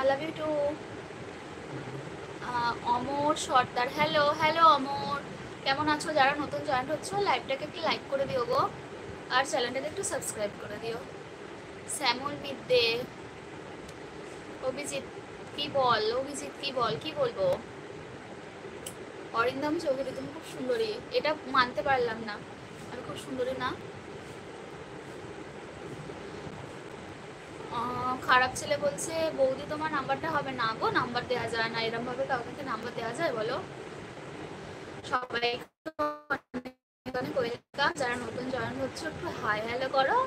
Love you too. Amar Sardar, hello hello Amar, কেমন আছো? যারা নতুন জয়েন হচ্ছো লাইভটাকে একটু লাইক করে দিও গো, আর চ্যানেলটাকে একটু সাবস্ক্রাইব করে দিও। শ্যামল মিদ্দে, অভিজিৎ কি বল, অভিজিৎ কি বল, কি বলবো? অরিন্দম চৌধুরী, তুমি খুব সুন্দরী, এটা মানতে পারলাম না, আমি খুব সুন্দরী না? খারাপ ছেলে বলছে বৌদি তোমার নাম্বারটা হবে না গো, নাম্বার দেওয়া যায় না, এরকম ভাবে কাউকে নাম্বার দেওয়া যায় বলো? সবাই ওয়েলকাম, যারা নতুন জয়েন হচ্ছে একটু হাই হ্যালো করো,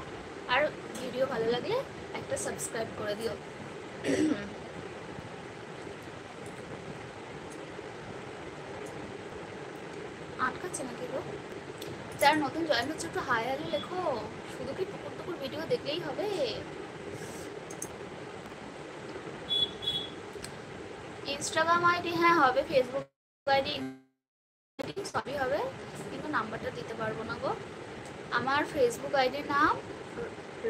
আর ভিডিও ভালো লাগলে একটা সাবস্ক্রাইব করে দিও। আটকাচ্ছে নাকি গো? যারা নতুন জয়েন হচ্ছে একটু হাই হ্যালো লেখো, শুধু কি টুকুর টুকুর ভিডিও দেখলেই হবে? ইনস্টাগ্রাম আইডি হ্যাঁ হবে, ফেসবুক আইডি সবই হবে, কিন্তু নাম্বারটা দিতে পারবো না গো। আমার ফেসবুক আইডির নাম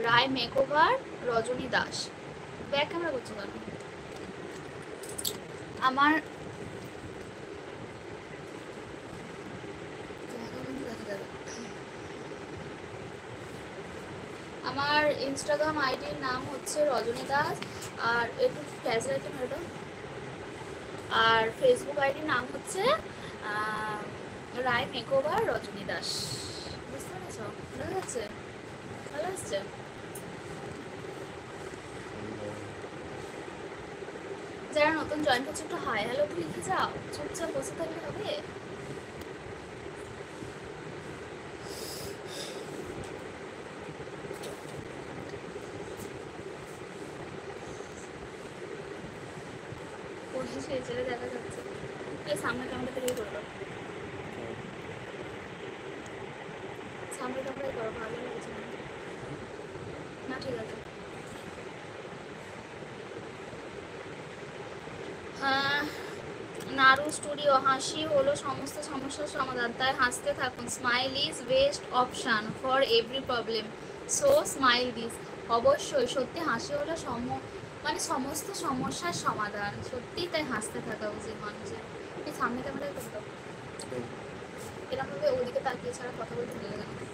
রায় মেকওভার রজনী দাস। ব্যাক ক্যামেরা করছো কেন? আমার আমার ইনস্টাগ্রাম আইডির নাম হচ্ছে রজনী দাস, আর একটু ফ্ল্যাশ লাইটটা মেরো, আর ফেসবুক আইডির নাম হচ্ছে রায় মেকওভার রজনী দাস। বুঝতে পেরেছো? ভালো যাচ্ছে, ভালো আসছে। যারা নতুন জয়েন করছে একটু হাই হ্যালো তো লিখে যাও, চুপচাপ বসে থাকলে হবে? সেই ছেলে দেখা যাচ্ছে, সামনে ক্যামেরা থেকে করবো, সামনে ক্যামেরায় করো, ভালো লাগছে না? ঠিক আছে। নারু স্টুডিও, হাসি হলো সমস্ত সমস্যার সমাধান, তাই হাসতে থাকুন। Smile is best option for every problem, so smile this. অবশ্যই সত্যি, হাসি হলো মানে সমস্ত সমস্যার সমাধান, সত্যি, তাই হাসতে থাকা উচিত মানুষের। এই সামনে ক্যামেরায় করতো এরকমভাবে ওদিকে তাকিয়ে ছাড়া কথা বলতে ভালো লাগে না।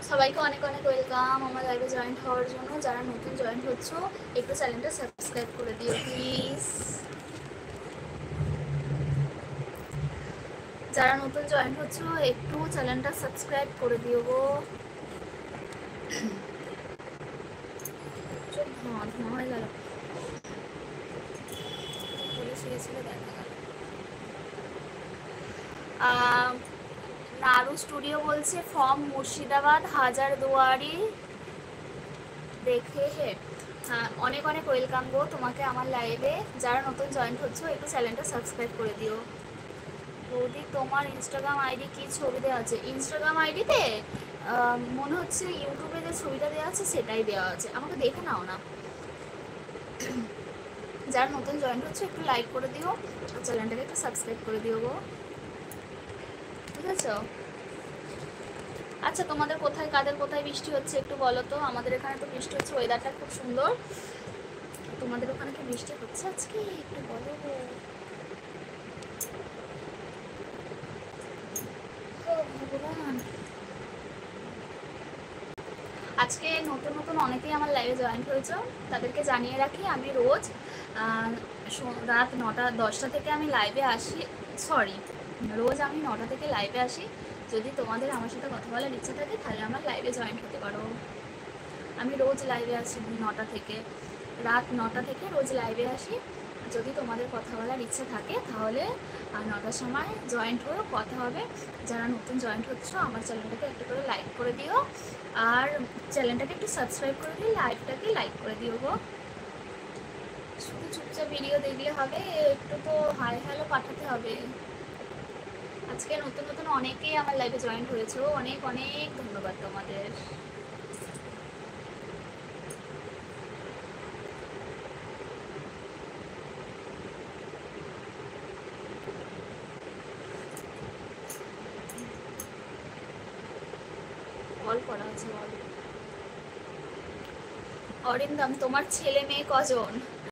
সবাইকে অনেক অনেক ওয়েলকাম আমার লাইভে জয়েন্ট হওয়ার জন্য। যারা নতুন জয়েন্ট হচ্ছ একটু চ্যানেলটা সাবস্ক্রাইব করে দিও প্লিজ। যারা নতুন জয়েন হচ্ছ একটু চ্যানেলটা সাবস্ক্রাইব করে দিও গো। চোখ ধোঁয়া ধোঁয়া হয়ে গেল, বলে শুয়েছিল দেখা গেল। নারু স্টুডিও বলছে ফ্রম মুর্শিদাবাদ হাজারদুয়ারি দেখে হে। হ্যাঁ, অনেক অনেক ওয়েলকাম গো তোমাকে আমার লাইভে। যারা নতুন জয়েন হচ্ছ একটু চ্যানেলটা সাবস্ক্রাইব করে দিও। বৌদি তোমার ইনস্টাগ্রাম আইডি কি ছবি দেওয়া আছে? ইনস্টাগ্রাম আইডিতে মনে হচ্ছে ইউটিউবে যে ছবিটা দেওয়া আছে সেটাই দেওয়া আছে, আমাকে দেখে নাও না। যারা নতুন জয়েন হচ্ছে একটু লাইক করে দিও, আর চ্যানেলটাকে একটু সাবস্ক্রাইব করে দিও গো, ঠিক আছে? আচ্ছা, তোমাদের কোথায়, কাদের কোথায় বৃষ্টি হচ্ছে একটু বলো তো? আমাদের এখানে তো বৃষ্টি হচ্ছে, ওয়েদারটা খুব সুন্দর। তোমাদের ওখানে কি বৃষ্টি হচ্ছে আজকে একটু বলো গো। ভগবান, আজকে নতুন নতুন অনেকেই আমার লাইভে জয়েন হয়েছে, তাদেরকে জানিয়ে রাখি আমি রোজ রাত 9টা-10টা থেকে আমি লাইভে আসি, রোজ আমি 9টা থেকে লাইভে আসি। যদি তোমাদের আমার সাথে কথা বলার ইচ্ছা থাকে তাহলে আমার লাইভে জয়েন হতে পারো। আমি রোজ লাইভে আসি 9টা থেকে, রাত 9টা থেকে রোজ লাইভে আসি। যদি তোমাদের কথা বলার ইচ্ছে থাকে তাহলে 9টার সময় জয়েন্ট হয়েও কথা হবে। যারা নতুন জয়েন্ট হচ্ছ আমার চ্যানেলটাকে একটু করে লাইক করে দিও, আর চ্যানেলটাকে একটু সাবস্ক্রাইব করে দিও, লাইভটাকে লাইক করে দিও গো। শুধু চুপচাপ ভিডিও দেখলে হবে, একটু তো হাই হ্যালো পাঠাতে হবে। আজকে নতুন নতুন অনেকেই আমার লাইভে জয়েন্ট হয়েছে, অনেক অনেক ধন্যবাদ তোমাদের। কল করা আছে বল। অরিন্দম, তোমার ছেলে মেয়ে কজন?